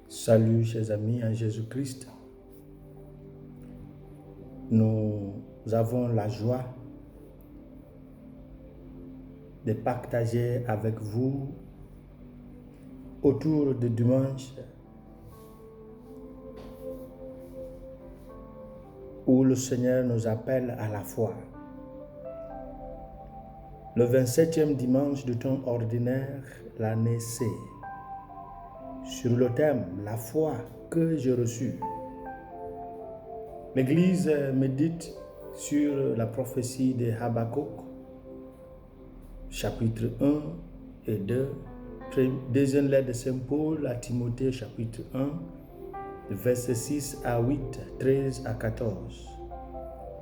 Salut chers amis en Jésus-Christ. Nous avons la joie de partager avec vous autour de dimanche où le Seigneur nous appelle à la foi. Le 27e dimanche du temps ordinaire, l'année C, sur le thème « La foi que j'ai reçue ». L'Église médite sur la prophétie de Habakkuk, chapitre 1 et 2, deuxième lettre de Saint Paul à Timothée, chapitre 1, versets 6 à 8, 13 à 14.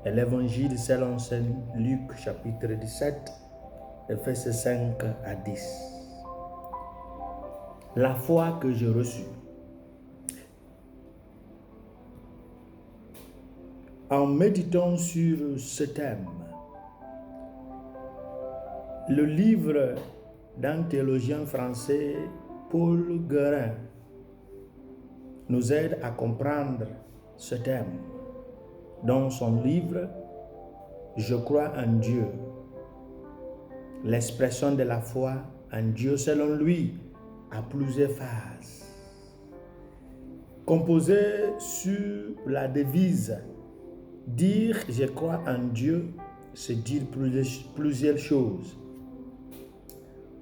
Et l'Évangile selon Saint Luc, chapitre 17, versets 5 à 10. La foi que j'ai reçue. En méditant sur ce thème, le livre d'un théologien français, Paul Guérin, nous aide à comprendre ce thème. Dans son livre « Je crois en Dieu », l'expression de la foi en Dieu, selon lui, a plusieurs phases. Composée sur la devise « Dire je crois en Dieu », c'est dire plusieurs choses.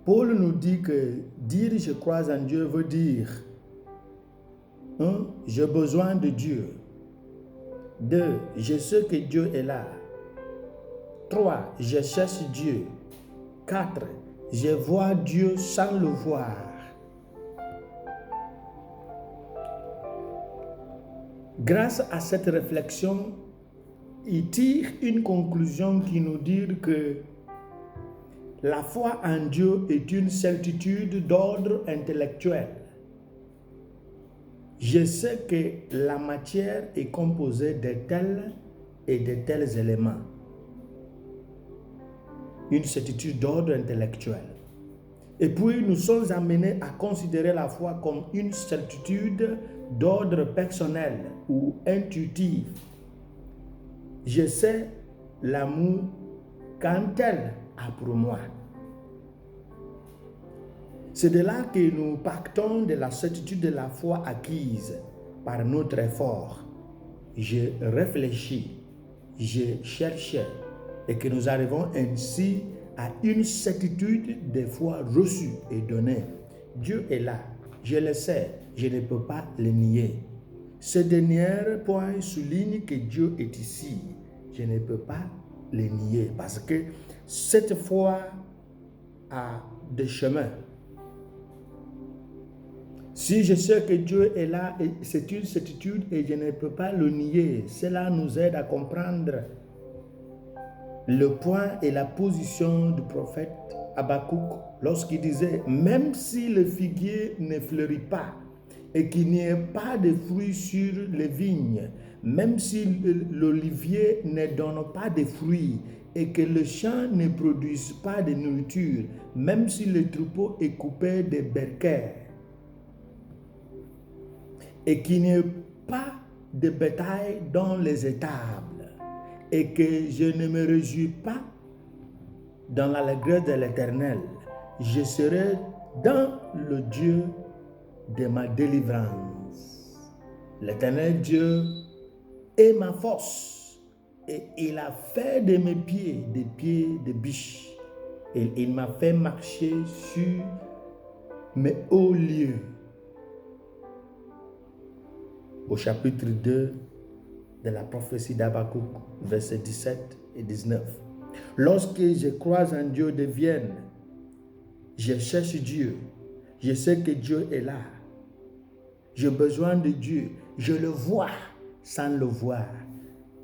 Paul nous dit que dire je crois en Dieu veut dire 1. J'ai besoin de Dieu. 2. Je sais que Dieu est là. 3. Je cherche Dieu. 4. Je vois Dieu sans le voir. Grâce à cette réflexion, il tire une conclusion qui nous dit que la foi en Dieu est une certitude d'ordre intellectuel. Je sais que la matière est composée de tels et de tels éléments. Une certitude d'ordre intellectuel. Et puis nous sommes amenés à considérer la foi comme une certitude d'ordre personnel ou intuitif. Je sais l'amour qu'un tel a pour moi. C'est de là que nous partons de la certitude de la foi acquise par notre effort. Je réfléchis, je cherchais, et que nous arrivons ainsi à une certitude de foi reçue et donnée. Dieu est là, je le sais, je ne peux pas le nier. Ce dernier point souligne que Dieu est ici. Je ne peux pas le nier parce que cette foi a des chemins. Si je sais que Dieu est là, c'est une certitude et je ne peux pas le nier. Cela nous aide à comprendre le point et la position du prophète Habakkuk lorsqu'il disait « Même si le figuier ne fleurit pas et qu'il n'y ait pas de fruits sur les vignes, même si l'olivier ne donne pas de fruits et que le champ ne produise pas de nourriture, même si le troupeau est coupé de berkers, et qu'il n'y ait pas de bétail dans les étables, et que je ne me réjouis pas dans l'allégresse de l'Éternel, je serai dans le Dieu de ma délivrance. L'Éternel Dieu est ma force, et il a fait de mes pieds des pieds de biche, et il m'a fait marcher sur mes hauts lieux. Au chapitre 2 de la prophétie d'Habakkuk, versets 17 et 19. Lorsque je crois en Dieu de Vienne, je cherche Dieu, je sais que Dieu est là. J'ai besoin de Dieu, je le vois sans le voir.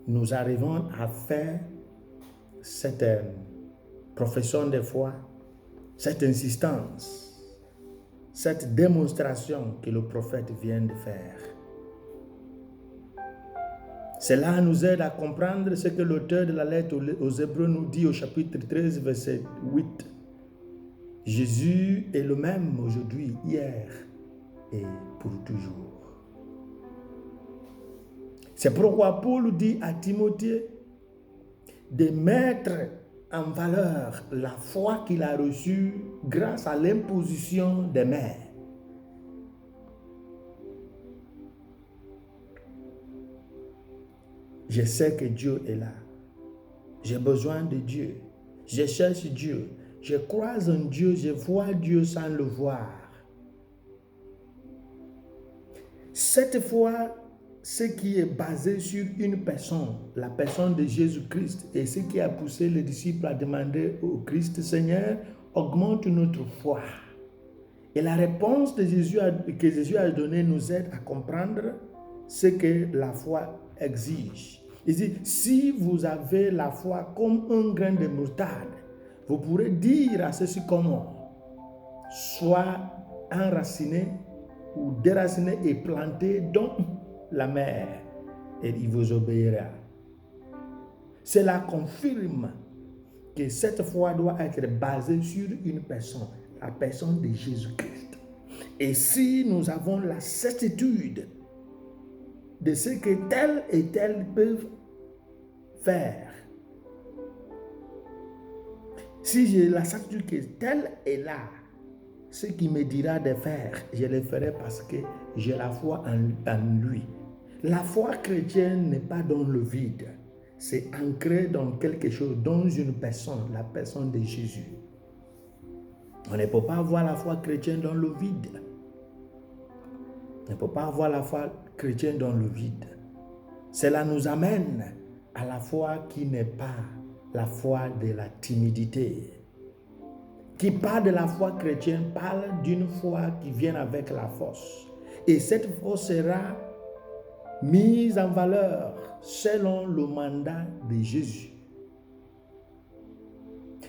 Nous arrivons à faire cette profession de foi, cette insistance, cette démonstration que le prophète vient de faire. Cela nous aide à comprendre ce que l'auteur de la lettre aux Hébreux nous dit au chapitre 13, verset 8. Jésus est le même aujourd'hui, hier et pour toujours. C'est pourquoi Paul dit à Timothée de mettre en valeur la foi qu'il a reçue grâce à l'imposition des mains. Je sais que Dieu est là. J'ai besoin de Dieu. Je cherche Dieu. Je crois en Dieu. Je vois Dieu sans le voir. Cette foi, ce qui est basé sur une personne, la personne de Jésus-Christ, et ce qui a poussé les disciples à demander au Christ, Seigneur, augmente notre foi. Et la réponse de Jésus que Jésus a donnée nous aide à comprendre ce que la foi exige. Il dit, si vous avez la foi comme un grain de moutarde, vous pourrez dire à ceci comment, soit enraciné ou déraciné et planté dans la mer, et il vous obéira. Cela confirme que cette foi doit être basée sur une personne, la personne de Jésus-Christ. Et si nous avons la certitude de ce que tel et tel peuvent faire, si j'ai la certitude que tel est là, ce qui me dira de faire, je le ferai parce que j'ai la foi en lui. La foi chrétienne n'est pas dans le vide. C'est ancré dans quelque chose, dans une personne, la personne de Jésus. On ne peut pas avoir la foi chrétienne dans le vide. On ne peut pas avoir la foi chrétienne dans le vide. Cela nous amène à la foi qui n'est pas la foi de la timidité. Qui parle de la foi chrétienne, parle d'une foi qui vient avec la force. Et cette force sera mise en valeur selon le mandat de Jésus.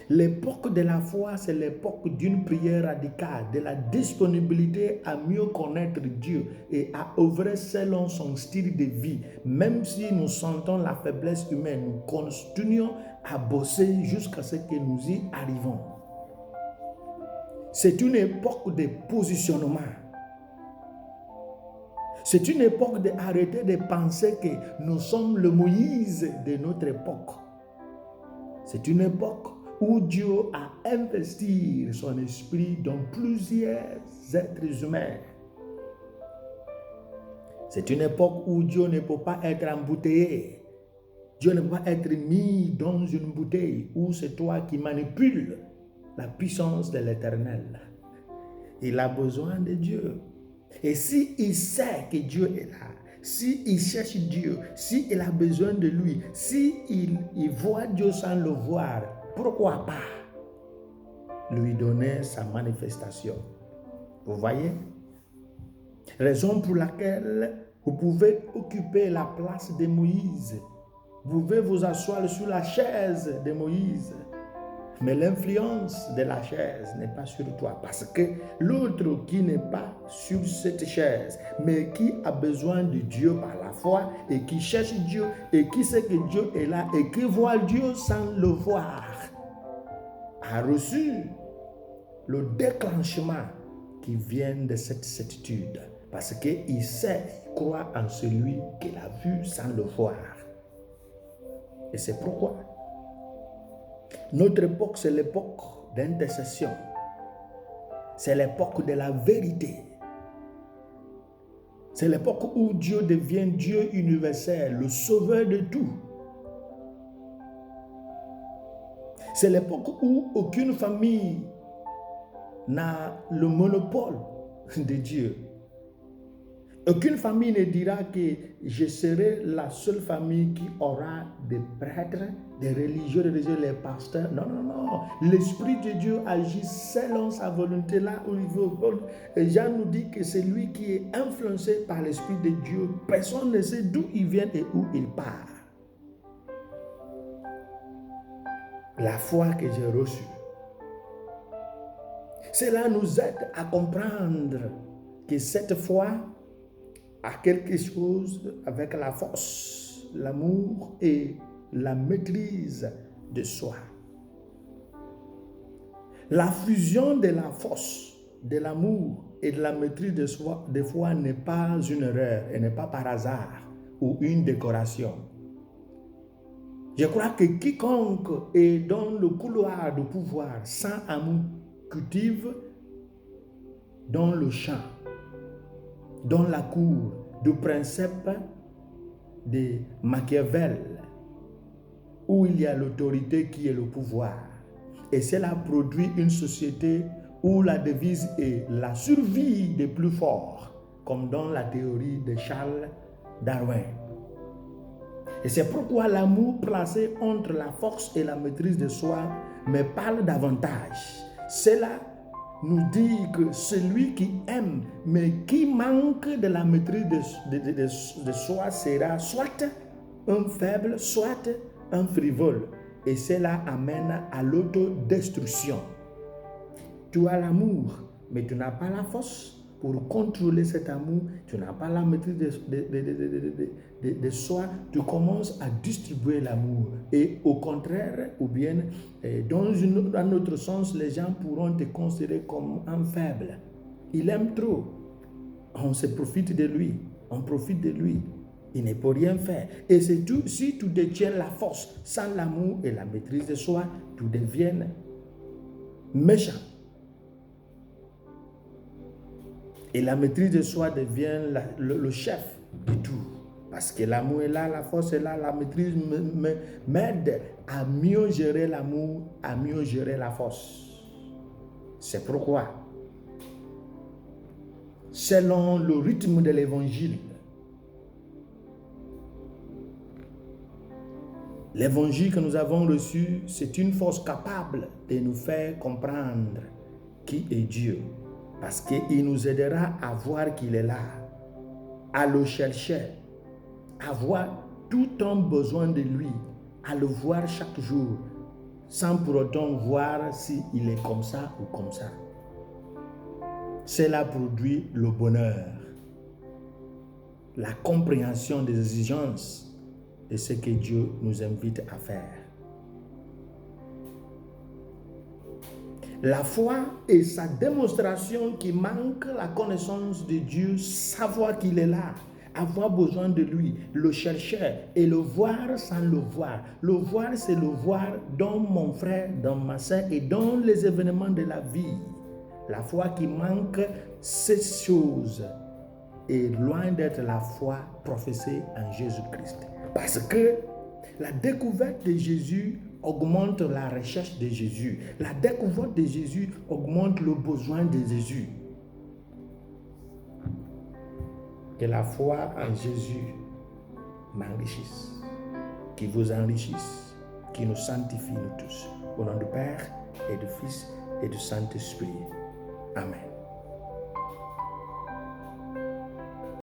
L'époque de la foi, c'est l'époque d'une prière radicale, de la disponibilité à mieux connaître Dieu et à œuvrer selon son style de vie. Même si nous sentons la faiblesse humaine, nous continuons à bosser jusqu'à ce que nous y arrivons. C'est une époque de positionnement. C'est une époque d'arrêter de penser que nous sommes le Moïse de notre époque. C'est une époque où Dieu a investi son esprit dans plusieurs êtres humains. C'est une époque où Dieu ne peut pas être embouteillé. Dieu ne peut pas être mis dans une bouteille où c'est toi qui manipules la puissance de l'Éternel. Il a besoin de Dieu. Et s'il sait que Dieu est là, s'il cherche Dieu, s'il a besoin de lui, s'il voit Dieu sans le voir, pourquoi pas lui donner sa manifestation? Vous voyez? Raison pour laquelle vous pouvez occuper la place de Moïse. Vous pouvez vous asseoir sur la chaise de Moïse. Mais l'influence de la chaise n'est pas sur toi, parce que l'autre qui n'est pas sur cette chaise, mais qui a besoin de Dieu par la foi et qui cherche Dieu et qui sait que Dieu est là et qui voit Dieu sans le voir, a reçu le déclenchement qui vient de cette certitude, parce qu'il sait, il croit en celui qu'il a vu sans le voir. Et c'est pourquoi notre époque, c'est l'époque d'intercession. C'est l'époque de la vérité. C'est l'époque où Dieu devient Dieu universel, le sauveur de tout. C'est l'époque où aucune famille n'a le monopole de Dieu. Aucune famille ne dira que je serai la seule famille qui aura des prêtres, des religieux, les pasteurs. Non, non, non. L'Esprit de Dieu agit selon sa volonté là où il veut. Et Jean nous dit que c'est lui qui est influencé par l'Esprit de Dieu. Personne ne sait d'où il vient et où il part. La foi que j'ai reçue, cela nous aide à comprendre que cette foi a quelque chose avec la force, l'amour et la maîtrise de soi. La fusion de la force, de l'amour et de la maîtrise de soi, des fois, n'est pas une erreur et n'est pas par hasard. ou une décoration. Je crois que quiconque est dans le couloir de pouvoir sans amour cultive dans le champ, dans la cour du principe de Machiavel, où il y a l'autorité qui est le pouvoir. Et cela produit une société où la devise est la survie des plus forts, comme dans la théorie de Charles Darwin. Et c'est pourquoi l'amour placé entre la force et la maîtrise de soi me parle davantage. Cela nous dit que celui qui aime mais qui manque de la maîtrise de soi sera soit un faible, soit un frivole. Et cela amène à l'autodestruction. Tu as l'amour, mais tu n'as pas la force pour contrôler cet amour. Tu n'as pas la maîtrise de soi. Tu commences à distribuer l'amour. Et au contraire, ou bien dans un autre sens, les gens pourront te considérer comme un faible. Il aime trop. On se profite de lui. On profite de lui. Il ne peut rien faire. Et c'est tout, si tu détiens la force sans l'amour et la maîtrise de soi, tu deviens méchant. Et la maîtrise de soi devient le chef de tout. Parce que l'amour est là, la force est là, la maîtrise m'aide à mieux gérer l'amour, à mieux gérer la force. C'est pourquoi, selon le rythme de l'évangile, l'évangile que nous avons reçu, c'est une force capable de nous faire comprendre qui est Dieu. Parce qu'il nous aidera à voir qu'il est là, à le chercher, à voir tout un besoin de lui, à le voir chaque jour, sans pour autant voir s'il est comme ça ou comme ça. Cela produit le bonheur, la compréhension des exigences de ce que Dieu nous invite à faire. La foi est sa démonstration qui manque la connaissance de Dieu, savoir qu'il est là, avoir besoin de lui, le chercher et le voir sans le voir. Le voir, c'est le voir dans mon frère, dans ma sœur et dans les événements de la vie. La foi qui manque ces choses est loin d'être la foi professée en Jésus-Christ. Parce que la découverte de Jésus augmente la recherche de Jésus. La découverte de Jésus augmente le besoin de Jésus. Que la foi en Jésus m'enrichisse, qui vous enrichisse, qui nous sanctifie nous tous. Au nom du Père et du Fils et du Saint-Esprit. Amen.